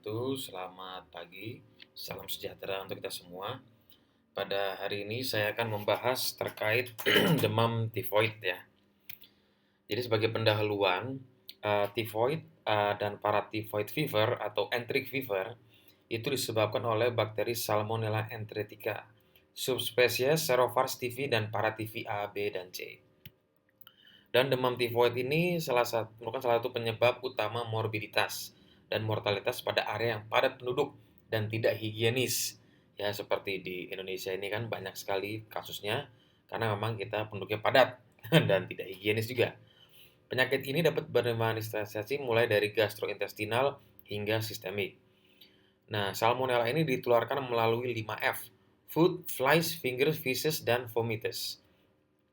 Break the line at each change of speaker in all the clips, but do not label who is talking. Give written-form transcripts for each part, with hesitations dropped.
wabarakatuh. Selamat pagi, salam sejahtera untuk kita semua. Pada hari ini saya akan membahas terkait demam tifoid ya. Jadi sebagai pendahuluan, tifoid dan paratifoid fever atau enteric fever itu disebabkan oleh bakteri Salmonella enterica, subspesies Serovars tivii dan parativii A, B, dan C. Dan demam tifoid ini merupakan salah satu penyebab utama morbiditas dan mortalitas pada area yang padat penduduk dan tidak higienis. Ya, seperti di Indonesia ini kan banyak sekali kasusnya karena memang kita penduduknya padat dan tidak higienis juga. Penyakit ini dapat bermanifestasi mulai dari gastrointestinal hingga sistemik. Nah, Salmonella ini ditularkan melalui 5F: food, flies, fingers, feces, dan vomitus.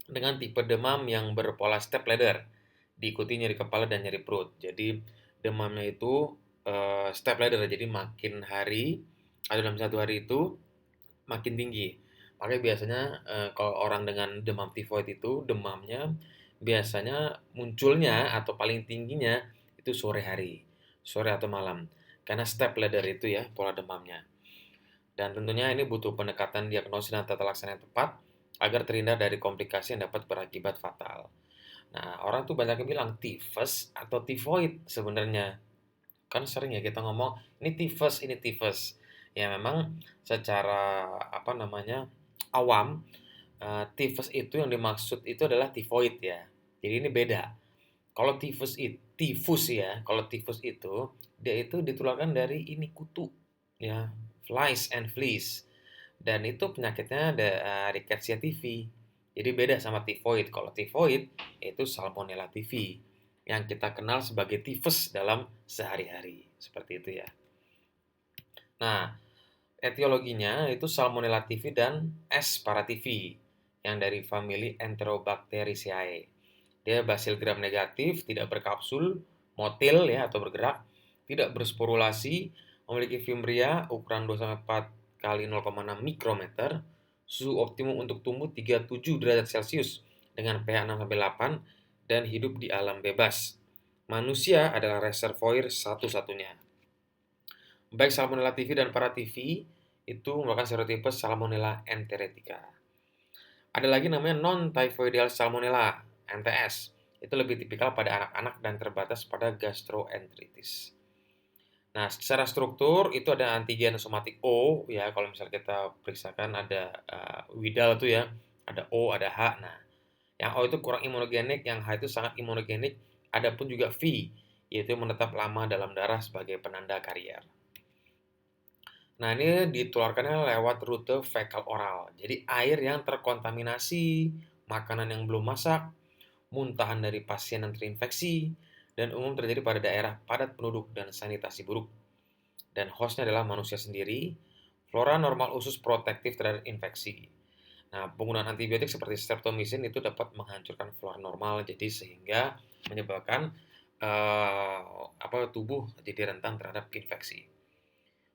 Dengan tipe demam yang berpola step ladder, diikuti nyeri kepala dan nyeri perut. Jadi demamnya itu step ladder, jadi makin hari atau dalam satu hari itu makin tinggi. Makanya biasanya kalau orang dengan demam tifoid itu demamnya biasanya munculnya atau paling tingginya itu sore hari, sore atau malam. Karena step ladder itu ya pola demamnya. Dan tentunya ini butuh pendekatan diagnosis dan tata laksana yang tepat agar terhindar dari komplikasi yang dapat berakibat fatal. Nah, orang tuh banyak yang bilang tifus atau tifoid sebenarnya. Kan sering ya kita ngomong ini tifus, ini tifus. Ya memang secara apa namanya awam, tifus itu yang dimaksud itu adalah tifoid ya. Jadi ini beda. Kalau tifus itu dia itu ditularkan dari ini kutu ya, flies and fleas. Dan itu penyakitnya ada Rickettsia tivii. Jadi beda sama tifoid. Kalau tifoid itu Salmonella tivii yang kita kenal sebagai tifus dalam sehari-hari. Seperti itu ya. Nah, etiologinya itu Salmonella tivii dan S. parativii yang dari famili Enterobacteriaceae. Dia basil gram negatif, tidak berkapsul, motil ya atau bergerak, tidak bersporulasi, memiliki fimbria ukuran 2-4 kali 0,6 mikrometer, suhu optimum untuk tumbuh 37 derajat Celcius dengan pH 6-8 dan hidup di alam bebas. Manusia adalah reservoir satu-satunya. Baik Salmonella tivii dan parativii itu merupakan serotipe Salmonella enterica. Ada lagi namanya non-typhoidal Salmonella, NTS. Itu lebih tipikal pada anak-anak dan terbatas pada gastroenteritis. Nah, secara struktur itu ada antigen somatik O ya, kalau misalnya kita periksakan ada Widal tuh ya, ada O, ada H. Nah, yang O itu kurang imunogenik, yang H itu sangat imunogenik. Ada pun juga V, yaitu menetap lama dalam darah sebagai penanda karier. Nah, ini ditularkannya lewat rute fekal oral. Jadi air yang terkontaminasi, makanan yang belum masak, muntahan dari pasien yang terinfeksi, dan umum terjadi pada daerah padat penduduk dan sanitasi buruk. Dan hostnya adalah manusia sendiri, flora normal usus protektif terhadap infeksi. Nah, penggunaan antibiotik seperti streptomycin itu dapat menghancurkan flora normal, jadi sehingga menyebabkan tubuh jadi rentan terhadap infeksi.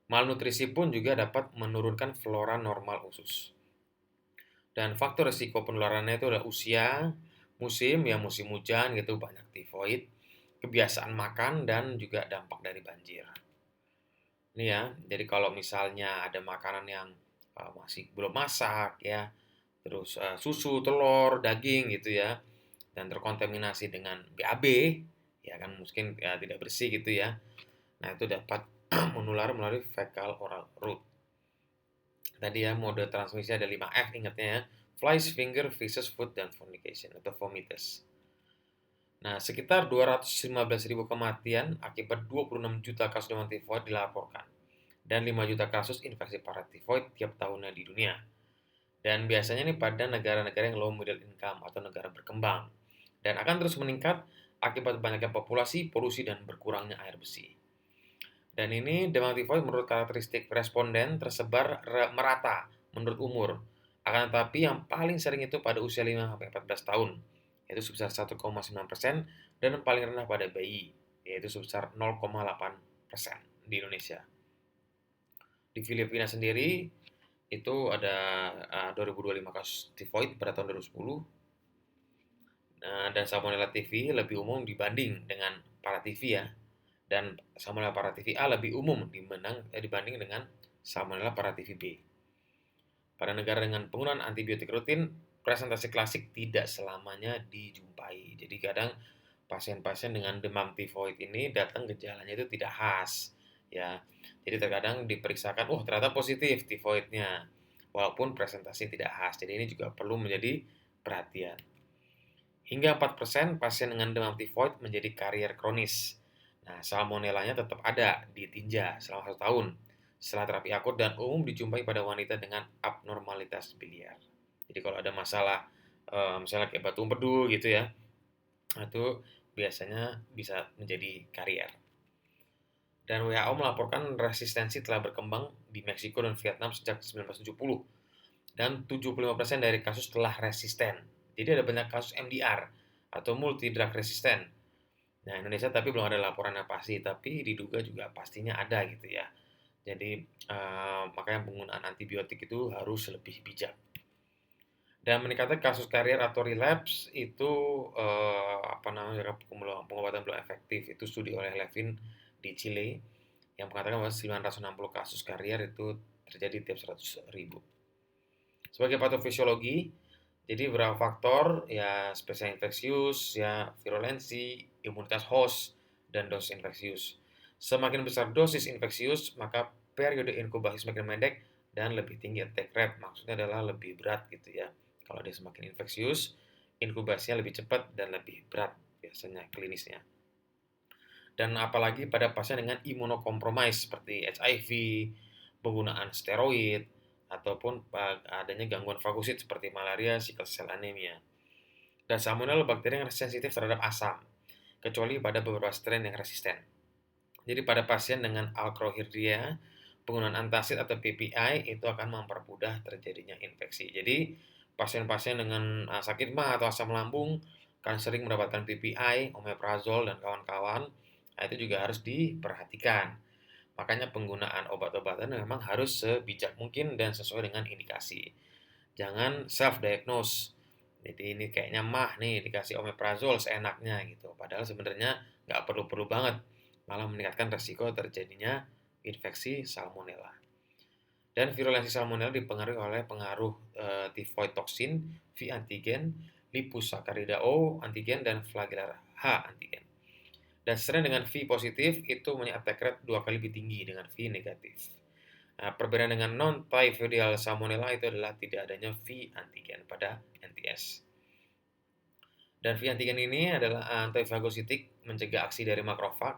Malnutrisi pun juga dapat menurunkan flora normal usus. Dan faktor risiko penularannya itu adalah usia, musim hujan gitu, banyak tifoid, kebiasaan makan, dan juga dampak dari banjir. Ini ya, jadi kalau misalnya ada makanan yang masih belum masak ya, terus susu, telur, daging gitu ya, dan terkontaminasi dengan BAB, ya kan mungkin ya, tidak bersih gitu ya. Nah, itu dapat menular melalui fecal oral route. Tadi ya mode transmisi ada 5F ingatnya ya. Flies, finger, feces, food, dan fornication atau vomitus. Nah, sekitar 215.000 kematian akibat 26 juta kasus demam tifoid dilaporkan dan 5 juta kasus infeksi paratifoid tiap tahunnya di dunia. Dan biasanya ini pada negara-negara yang low middle income atau negara berkembang. Dan akan terus meningkat akibat banyaknya populasi, polusi, dan berkurangnya air bersih. Dan ini demam tifoid menurut karakteristik responden tersebar merata menurut umur. Akan tetapi yang paling sering itu pada usia 5-14 tahun, yaitu sebesar 1,9% dan yang paling rendah pada bayi, yaitu sebesar 0,8% di Indonesia. Di Filipina sendiri itu ada 2025 kasus tifoid pada tahun 2010. Dan Salmonella tivii lebih umum dibanding dengan parativii ya. Dan Salmonella paratyphi A lebih umum dibanding dengan Salmonella paratyphi B. Pada negara dengan penggunaan antibiotik rutin, presentasi klasik tidak selamanya dijumpai. Jadi kadang pasien-pasien dengan demam tifoid ini datang gejalanya itu tidak khas, ya. Jadi terkadang diperiksakan, ternyata positif tifoidnya, walaupun presentasi tidak khas. Jadi ini juga perlu menjadi perhatian. Hingga 4% pasien dengan demam tifoid menjadi karier kronis. Nah, salmonellanya tetap ada di tinja selama 1 tahun setelah terapi akut dan umum dijumpai pada wanita dengan abnormalitas biliar. Jadi kalau ada masalah misalnya kayak batu empedu gitu ya, itu biasanya bisa menjadi karier. Dan WHO melaporkan resistensi telah berkembang di Meksiko dan Vietnam sejak 1970 dan 75% dari kasus telah resisten. Jadi ada banyak kasus MDR atau multi drug resisten. Nah, Indonesia tapi belum ada laporan yang pasti, tapi diduga juga pastinya ada gitu ya. Jadi makanya penggunaan antibiotik itu harus lebih bijak. Dan meningkatnya kasus karier atau relapse itu pengobatan belum efektif. Itu studi oleh Levin di Chile yang mengatakan bahwa 960 kasus karier itu terjadi tiap 100.000. Sebagai patofisiologi, jadi beberapa faktor ya spesies infeksius, ya virulensi, imunitas host, dan dosis infeksius. Semakin besar dosis infeksius, maka periode inkubasi semakin pendek dan lebih tinggi attack rate. Maksudnya adalah lebih berat gitu ya. Kalau dia semakin infeksius, inkubasinya lebih cepat dan lebih berat biasanya klinisnya. Dan apalagi pada pasien dengan imunokompromis seperti HIV, penggunaan steroid, ataupun adanya gangguan fagosit seperti malaria, sickle cell anemia. Dan salmonella bakteri yang sensitif terhadap asam, kecuali pada beberapa strain yang resisten. Jadi pada pasien dengan Alcrohirdia, penggunaan antacid atau PPI itu akan mempermudah terjadinya infeksi. Jadi pasien-pasien dengan sakit mah atau asam lambung kan sering mendapatkan PPI, omeprazol dan kawan-kawan. Nah, itu juga harus diperhatikan. Makanya penggunaan obat-obatan memang harus sebijak mungkin dan sesuai dengan indikasi. Jangan self-diagnose. Jadi ini kayaknya mah nih dikasih omeprazol seenaknya gitu. Padahal sebenarnya nggak perlu-perlu banget. Malah meningkatkan resiko terjadinya infeksi salmonella. Dan virulensi salmonella dipengaruhi oleh pengaruh tifoid toksin, V antigen, Liposaccharida O antigen, dan Flagellar H antigen. Dan strain dengan V positif itu punya attack rate 2 kali lebih tinggi dengan V negatif. Nah, perbedaan dengan non-typhoidal salmonella itu adalah tidak adanya V antigen pada NTS. Dan V antigen ini adalah antifagositik, mencegah aksi dari makrofag.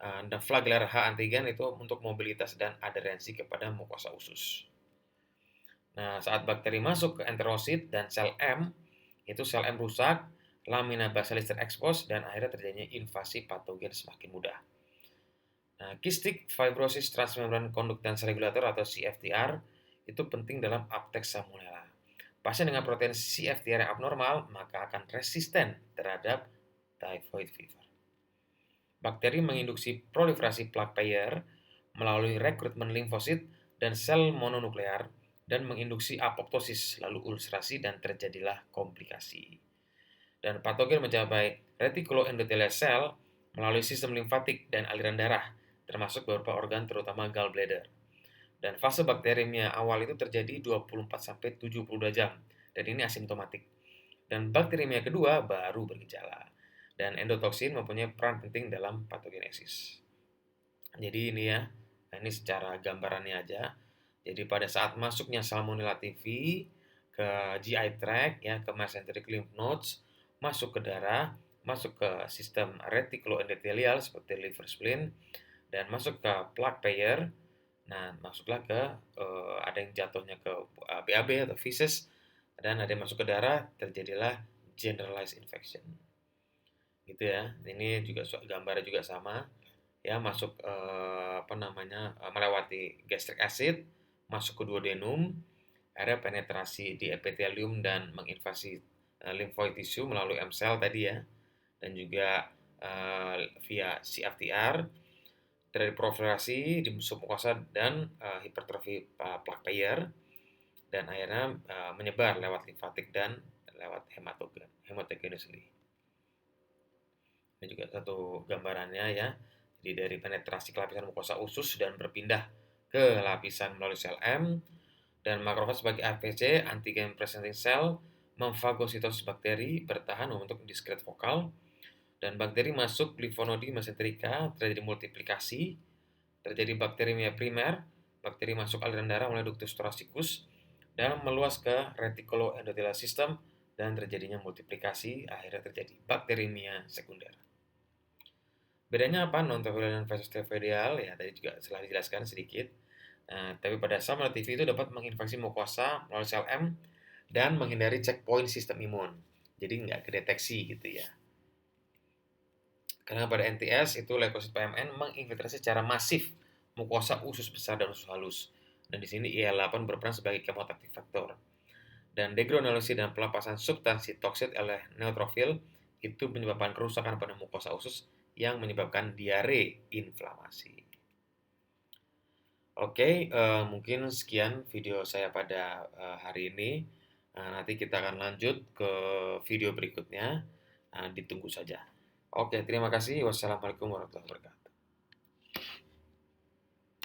Dan Flagellar H antigen itu untuk mobilitas dan aderensi kepada mukosa usus. Nah, saat bakteri masuk ke enterosit dan sel M, itu sel M rusak, lamina basilis terekspos, dan akhirnya terjadinya invasi patogen semakin mudah. Nah, cystic fibrosis transmembran conductance regulator atau CFTR itu penting dalam uptake salmonella. Pasien dengan protein CFTR yang abnormal maka akan resisten terhadap typhoid fever. Bakteri menginduksi proliferasi plaque payer melalui rekrutmen limfosit dan sel mononuklear dan menginduksi apoptosis lalu ulcerasi dan terjadilah komplikasi. Dan patogen mencapai retikuloendotelial cell melalui sistem limfatik dan aliran darah, termasuk beberapa organ terutama gallbladder. Dan fase bakteriumnya awal itu terjadi 24-72 jam, dan ini asimptomatik. Dan bakteriumnya kedua baru bergejala. Dan endotoksin mempunyai peran penting dalam patogenesis. Jadi ini ya, ini secara gambarannya aja. Jadi pada saat masuknya Salmonella typhi ke GI tract ya, ke mesenteric lymph nodes, masuk ke darah, masuk ke sistem retikuloendotelial seperti liver spleen, dan masuk ke plaque payer. Nah, masuklah ke ada yang jatuhnya ke BAB atau feces, dan ada yang masuk ke darah, terjadilah generalized infection. Gitu ya. Ini juga gambarnya juga sama. Ya, masuk melewati gastric acid, masuk ke duodenum, akhirnya penetrasi di epithelium dan menginvasi lymphoid tissue melalui M cell tadi ya, dan juga via CFTR dari proliferasi di submukosa dan hipertrofi plaque payer, dan akhirnya menyebar lewat limfatik dan lewat hematogenesis. Ini juga satu gambarannya ya. Jadi dari penetrasi ke lapisan mukosa usus dan berpindah ke lapisan melalui sel M, dan makrofag sebagai APC antigen presenting cell memfagositosis bakteri bertahan membentuk diskret vokal, dan bakteri masuk glifonodi mesenterika, terjadi multiplikasi, terjadi bakterimia primer, bakteri masuk aliran darah melalui ductus thoracicus dan meluas ke reticuloendothelial system dan terjadinya multiplikasi, akhirnya terjadi bakterimia sekunder. Bedanya apa non-tifoidal versus tifoidal? Ya tadi juga telah dijelaskan sedikit. Tapi pada Salmonella typhi itu dapat menginfeksi mukosa melalui sel M dan menghindari checkpoint sistem imun. Jadi nggak kedeteksi gitu ya. Karena pada NTS itu leukosit PMN menginfiltrasi secara masif mukosa usus besar dan usus halus. Dan di sini IL-8 berperan sebagai kemotaktif faktor. Dan degranulosi dan pelepasan substansi toksit oleh neutrofil itu menyebabkan kerusakan pada mukosa usus yang menyebabkan diare inflamasi. Oke, mungkin sekian video saya pada hari ini. Nanti kita akan lanjut ke video berikutnya. Ditunggu saja. Oke, terima kasih. Wassalamualaikum warahmatullahi wabarakatuh.